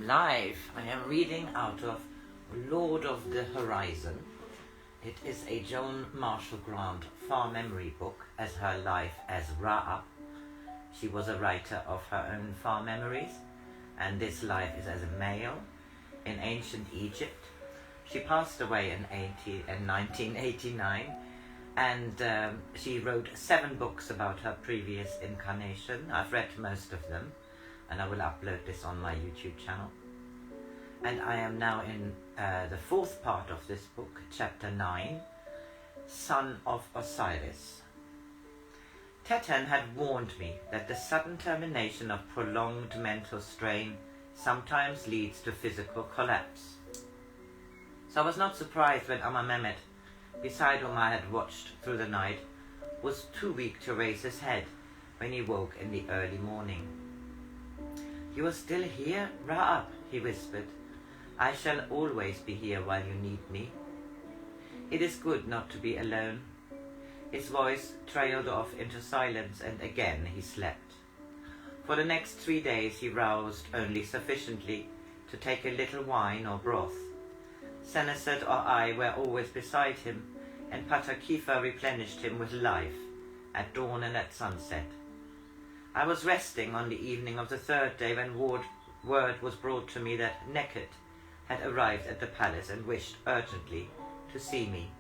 live. I am reading out of Lord of the Horizon. It is a Joan Marshall Grant far memory book as her life as Ra-Ab. She was a writer of her own far memories, and this life is as a male in ancient Egypt. She passed away in 1989, and she wrote 7 books about her previous incarnation. I've read most of them, and I will upload this on my YouTube channel. And I am now in the 4th part of this book, chapter 9, Son of Osiris. Teten had warned me that the sudden termination of prolonged mental strain sometimes leads to physical collapse. So I was not surprised when Amenemhet, beside whom I had watched through the night, was too weak to raise his head when he woke in the early morning. "You are still here, Ra-Ab," he whispered. "I shall always be here while you need me. It is good not to be alone." His voice trailed off into silence, and again he slept. For the next 3 days he roused only sufficiently to take a little wine or broth. Senusert or I were always beside him, and Patakifa replenished him with life at dawn and at sunset. I was resting on the evening of the 3rd day when word was brought to me that Nekhet had arrived at the palace and wished urgently to see me.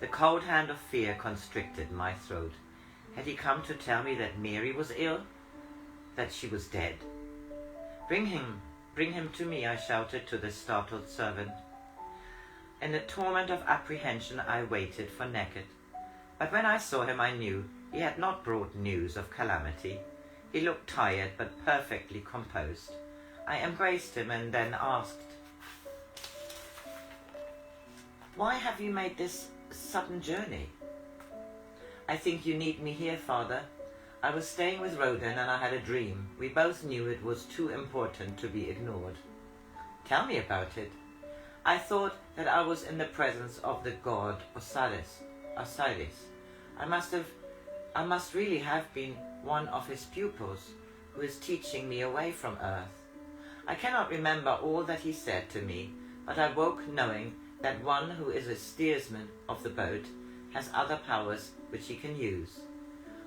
The cold hand of fear constricted my throat. Had he come to tell me that Mary was ill? That she was dead? Bring him to me," I shouted to the startled servant. In the torment of apprehension I waited for Nekhet, but when I saw him I knew he had not brought news of calamity. He looked tired but perfectly composed. I embraced him and then asked, "Why have you made this sudden journey?" "I think you need me here, Father. I was staying with Rodan and I had a dream. We both knew it was too important to be ignored." "Tell me about it." "I thought that I was in the presence of the god Osiris. I must really have been one of his pupils who is teaching me away from Earth. I cannot remember all that he said to me, but I woke knowing that one who is a steersman of the boat has other powers which he can use.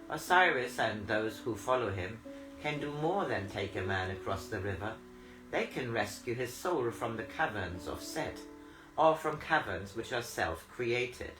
Osiris and those who follow him can do more than take a man across the river. They can rescue his soul from the caverns of Set, or from caverns which are self-created.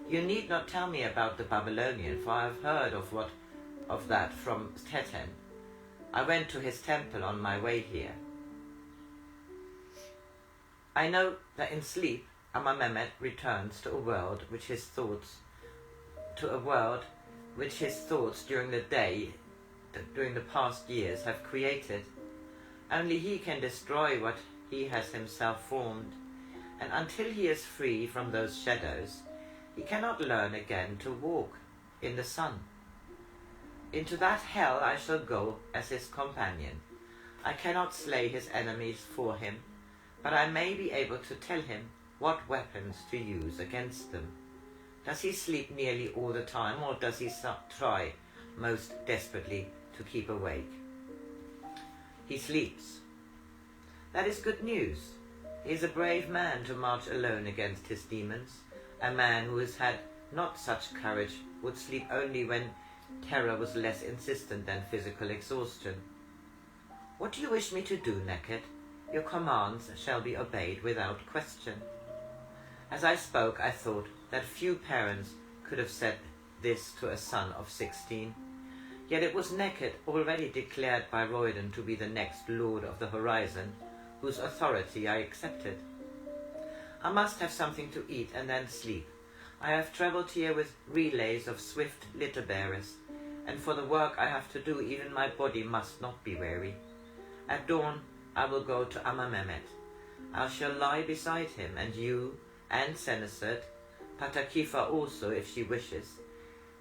You need not tell me about the Babylonian, for I have heard of that from Teten. I went to his temple on my way here. I know that in sleep Amenemhet returns to a world which his thoughts during the past years have created. Only he can destroy what he has himself formed, and until he is free from those shadows, he cannot learn again to walk in the sun. Into that hell I shall go as his companion. I cannot slay his enemies for him, but I may be able to tell him what weapons to use against them. Does he sleep nearly all the time, or does he try most desperately to keep awake?" "He sleeps." "That is good news. He is a brave man to march alone against his demons. A man who has had not such courage would sleep only when terror was less insistent than physical exhaustion." "What do you wish me to do, Nekhet? Your commands shall be obeyed without question." As I spoke, I thought that few parents could have said this to a son of 16. Yet it was Nekhet, already declared by Rodan to be the next Lord of the Horizon, whose authority I accepted. "I must have something to eat and then sleep. I have travelled here with relays of swift litter-bearers, and for the work I have to do even my body must not be weary. At dawn I will go to Amenemhet. I shall lie beside him, and you and Senusert, Patakifa also if she wishes,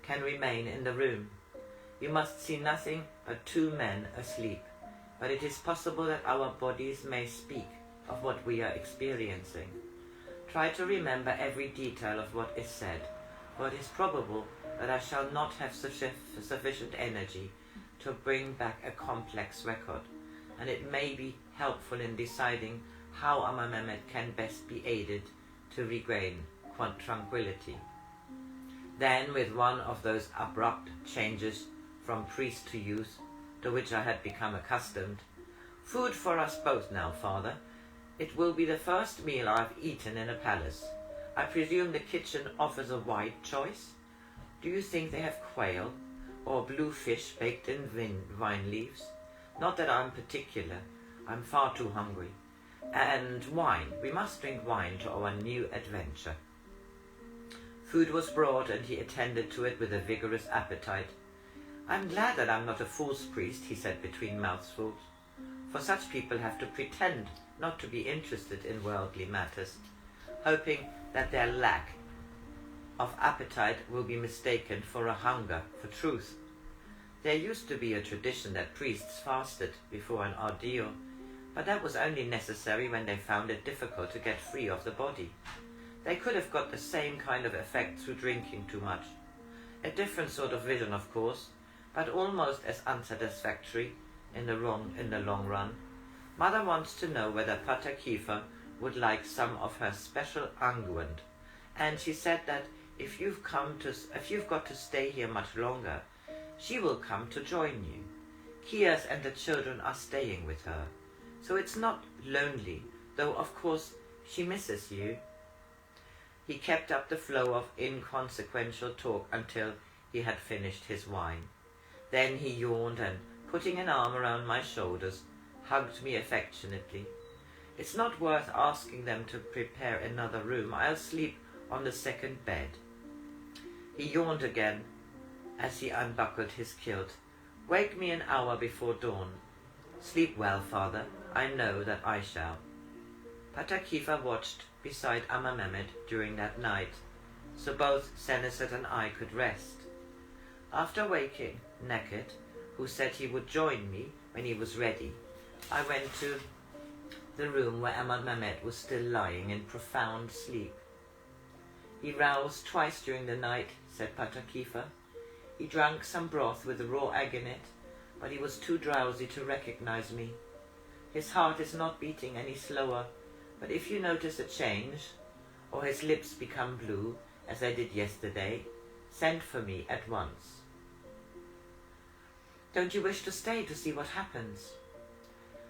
can remain in the room. You must see nothing but 2 men asleep, but it is possible that our bodies may speak of what we are experiencing. Try to remember every detail of what is said, for it is probable that I shall not have sufficient energy to bring back a complex record. and it may be helpful in deciding how Amenemhet can best be aided to regain tranquility. Then, with one of those abrupt changes from priest to youth, to which I had become accustomed, "Food for us both now, father. It will be the first meal I've eaten in a palace. I presume the kitchen offers a wide choice. Do you think they have quail, or blue fish baked in vine leaves? Not that I'm particular. I'm far too hungry. And wine. We must drink wine to our new adventure." Food was brought, and he attended to it with a vigorous appetite. "I'm glad that I'm not a fool's priest," he said between mouthfuls, "for such people have to pretend not to be interested in worldly matters, hoping that their lack of appetite will be mistaken for a hunger for truth. There used to be a tradition that priests fasted before an ordeal, but that was only necessary when they found it difficult to get free of the body. They could have got the same kind of effect through drinking too much. A different sort of vision, of course, but almost as unsatisfactory in the long run. Mother wants to know whether Pater Kiefer would like some of her special unguent, and she said that if you've got to stay here much longer, she will come to join you. Kias and the children are staying with her, so it's not lonely, though of course she misses you." He kept up the flow of inconsequential talk until he had finished his wine. Then he yawned and, putting an arm around my shoulders, hugged me affectionately. "It's not worth asking them to prepare another room. I'll sleep on the second bed." He yawned again as he unbuckled his kilt. "Wake me an hour before dawn." "Sleep well, father. I know that I shall." Pater Kiefer watched beside Amenemhet during that night, so both Senusert and I could rest. After waking Neket, who said he would join me when he was ready, I went to the room where Amenemhet was still lying in profound sleep. "He roused twice during the night," said Pater Kiefer. "He drank some broth with raw egg in it, but he was too drowsy to recognize me. His heart is not beating any slower, but if you notice a change, or his lips become blue, as they did yesterday, send for me at once." "Don't you wish to stay to see what happens?"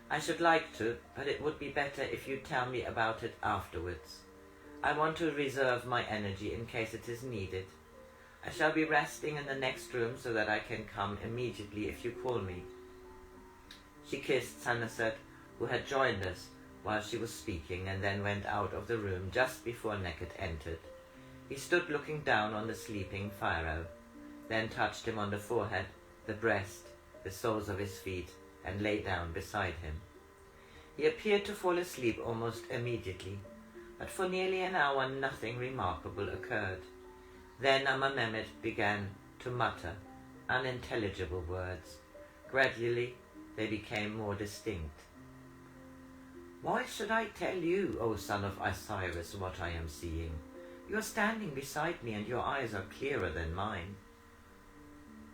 "I should like to, but it would be better if you tell me about it afterwards. I want to reserve my energy in case it is needed. I shall be resting in the next room so that I can come immediately if you call me." She kissed Senusert, who had joined us while she was speaking, and then went out of the room just before Neket entered. He stood looking down on the sleeping Pharaoh, then touched him on the forehead, the breast, the soles of his feet, and lay down beside him. He appeared to fall asleep almost immediately, but for nearly an hour nothing remarkable occurred. Then Amenemhet began to mutter unintelligible words. Gradually they became more distinct. "Why should I tell you, O son of Osiris, what I am seeing? You are standing beside me and your eyes are clearer than mine.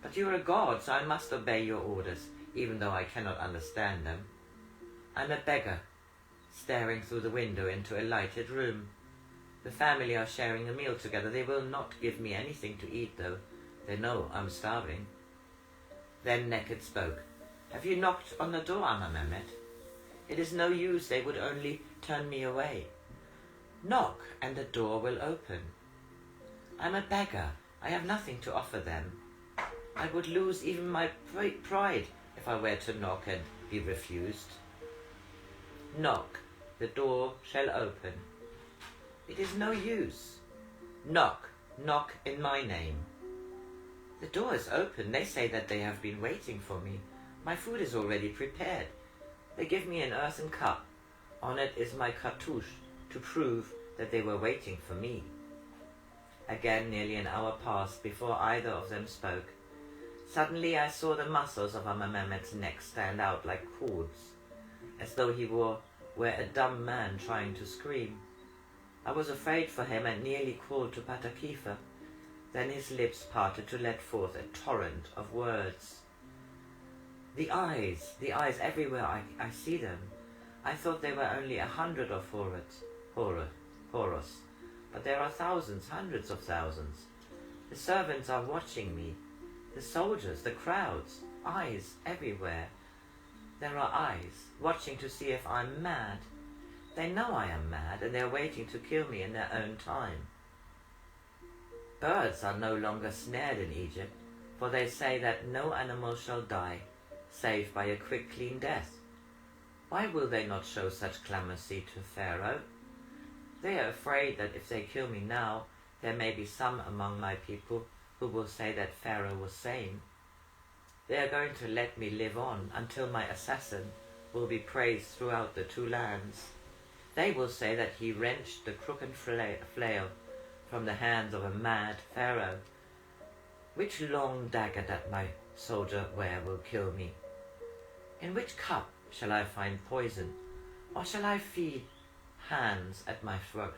But you are a god, so I must obey your orders, even though I cannot understand them. I'm a beggar, staring through the window into a lighted room. The family are sharing a meal together. They will not give me anything to eat, though. They know I'm starving." Then Neket spoke. "Have you knocked on the door, Amenemhet? It is no use, they would only turn me away. Knock, and the door will open. I'm a beggar. I have nothing to offer them. I would lose even my pride if I were to knock and be refused. Knock, the door shall open. It is no use. Knock, knock in my name. The door is open. They say that they have been waiting for me. My food is already prepared. They give me an earthen cup. On it is my cartouche to prove that they were waiting for me." Again nearly an hour passed before either of them spoke. Suddenly I saw the muscles of Amenemhet's neck stand out like cords, as though he were a dumb man trying to scream. I was afraid for him and nearly called to Pater Kiefer. Then his lips parted to let forth a torrent of words. The eyes everywhere, I see them. I thought there were only 100 of Horus, but there are thousands, hundreds of thousands. The servants are watching me, the soldiers, the crowds, eyes everywhere. There are eyes, watching to see if I'm mad. They know I am mad, and they're waiting to kill me in their own time. Birds are no longer snared in Egypt, for they say that no animal shall die, save by a quick, clean death. Why will they not show such clemency to Pharaoh? They are afraid that if they kill me now, there may be some among my people who will say that Pharaoh was sane. They are going to let me live on until my assassin will be praised throughout the two lands. They will say that he wrenched the crooked flail from the hands of a mad Pharaoh. Which long dagger that my soldier wear will kill me? In which cup shall I find poison, or shall I feel hands at my throat?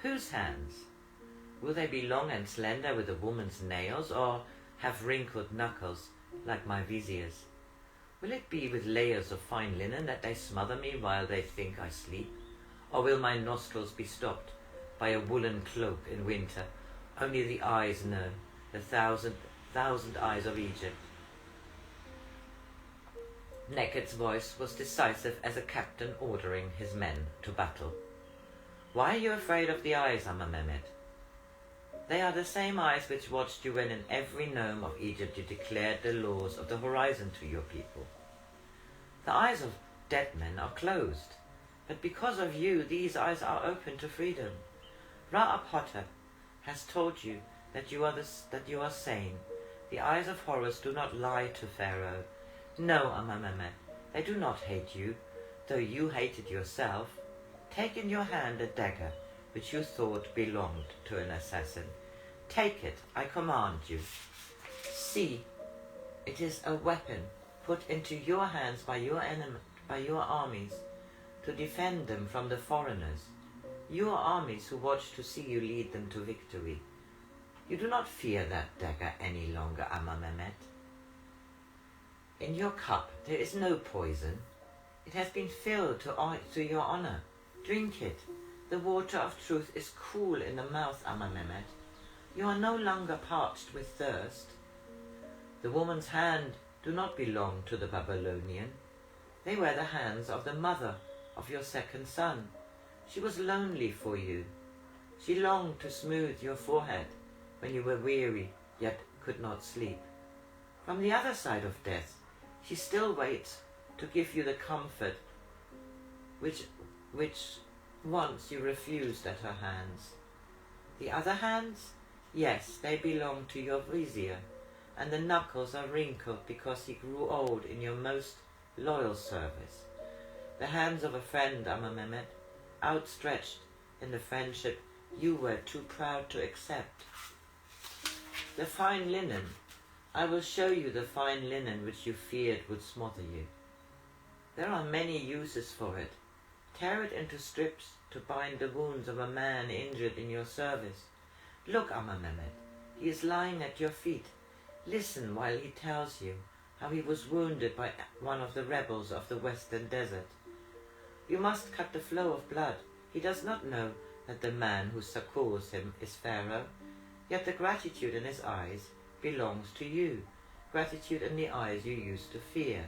Whose hands? Will they be long and slender with a woman's nails, or have wrinkled knuckles like my vizier's? Will it be with layers of fine linen that they smother me while they think I sleep? Or will my nostrils be stopped by a woolen cloak in winter? Only the eyes know, the thousand eyes of Egypt. Neket's voice was decisive as a captain ordering his men to battle. Why are you afraid of the eyes, Amenemhet? They are the same eyes which watched you when in every nome of Egypt you declared the laws of the horizon to your people. The eyes of dead men are closed, but because of you these eyes are open to freedom. Ra-Ab Hotep has told you that you are sane. The eyes of Horus do not lie to Pharaoh. No, Amenemhet, they do not hate you, though you hated yourself. Take in your hand a dagger which you thought belonged to an assassin. Take it, I command you. See, it is a weapon put into your hands by your armies, to defend them from the foreigners, your armies who watch to see you lead them to victory. You do not fear that dagger any longer, Amenemhet. In your cup there is no poison. It has been filled to your honor. Drink it. The water of truth is cool in the mouth, Amenemhet. You are no longer parched with thirst. The woman's hand do not belong to the Babylonian. They were the hands of the mother of your second son. She was lonely for you. She longed to smooth your forehead when you were weary yet could not sleep. From the other side of death, she still waits to give you the comfort which once you refused at her hands. The other hands? Yes, they belong to your vizier, and the knuckles are wrinkled because he grew old in your most loyal service. The hands of a friend, Amenemhet, outstretched in the friendship you were too proud to accept. The fine linen. I will show you the fine linen which you feared would smother you. There are many uses for it. Tear it into strips to bind the wounds of a man injured in your service. Look, Amenemhet, he is lying at your feet. Listen while he tells you how he was wounded by one of the rebels of the western desert. You must cut the flow of blood. He does not know that the man who succours him is Pharaoh, yet the gratitude in his eyes belongs to you, gratitude in the eyes you used to fear.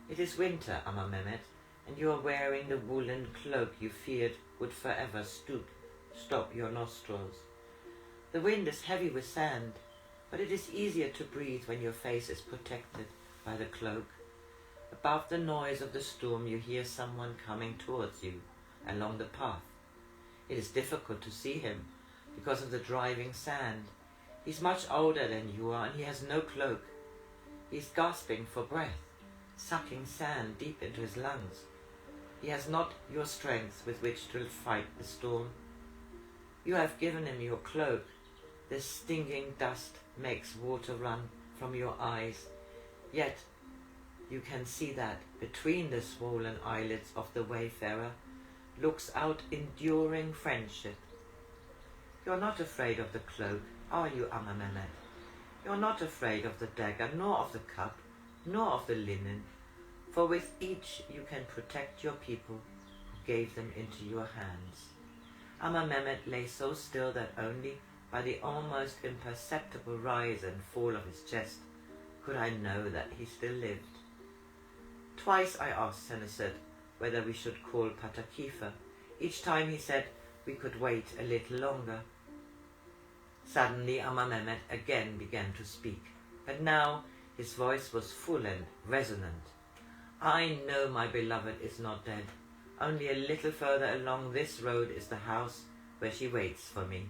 It is winter, Amenemhet, and you are wearing the woolen cloak you feared would forever stop your nostrils. The wind is heavy with sand, but it is easier to breathe when your face is protected by the cloak. Above the noise of the storm you hear someone coming towards you along the path. It is difficult to see him because of the driving sand. He's much older than you are, and he has no cloak. He's gasping for breath, sucking sand deep into his lungs. He has not your strength with which to fight the storm. You have given him your cloak. The stinging dust makes water run from your eyes, yet you can see that between the swollen eyelids of the wayfarer looks out enduring friendship. You are not afraid of the cloak, are you, Amenemhet? You're not afraid of the dagger, nor of the cup, nor of the linen, for with each you can protect your people who gave them into your hands. Amenemhet lay so still that only by the almost imperceptible rise and fall of his chest could I know that he still lived. Twice I asked Senusert whether we should call Patakifa. Each time he said we could wait a little longer. Suddenly Amenemhet again began to speak, but now his voice was full and resonant. I know my beloved is not dead. Only a little further along this road is the house where she waits for me.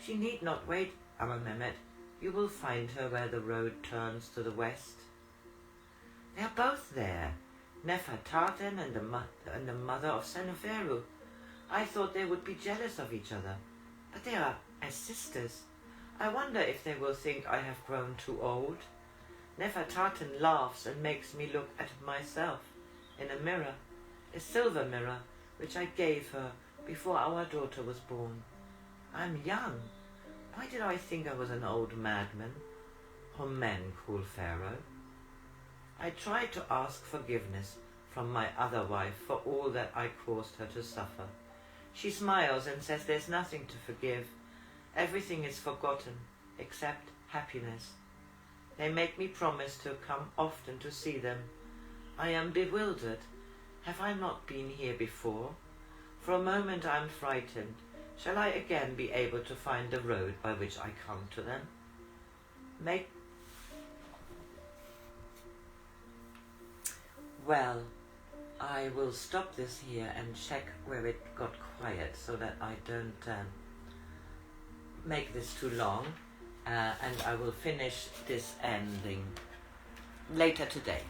She need not wait, Amenemhet. You will find her where the road turns to the west. They are both there, Nefertari and the mother of Senusert. I thought they would be jealous of each other, but they are as sisters. I wonder if they will think I have grown too old. Nefertari laughs and makes me look at myself in a mirror, a silver mirror which I gave her before our daughter was born. I'm young. Why did I think I was an old madman, whom men call Pharaoh? I tried to ask forgiveness from my other wife for all that I caused her to suffer. She smiles and says there's nothing to forgive. Everything is forgotten, except happiness. They make me promise to come often to see them. I am bewildered. Have I not been here before? For a moment I am frightened. Shall I again be able to find the road by which I come to them? Well, I will stop this here and check where it got quiet so that I don't make this too long, and I will finish this ending later today.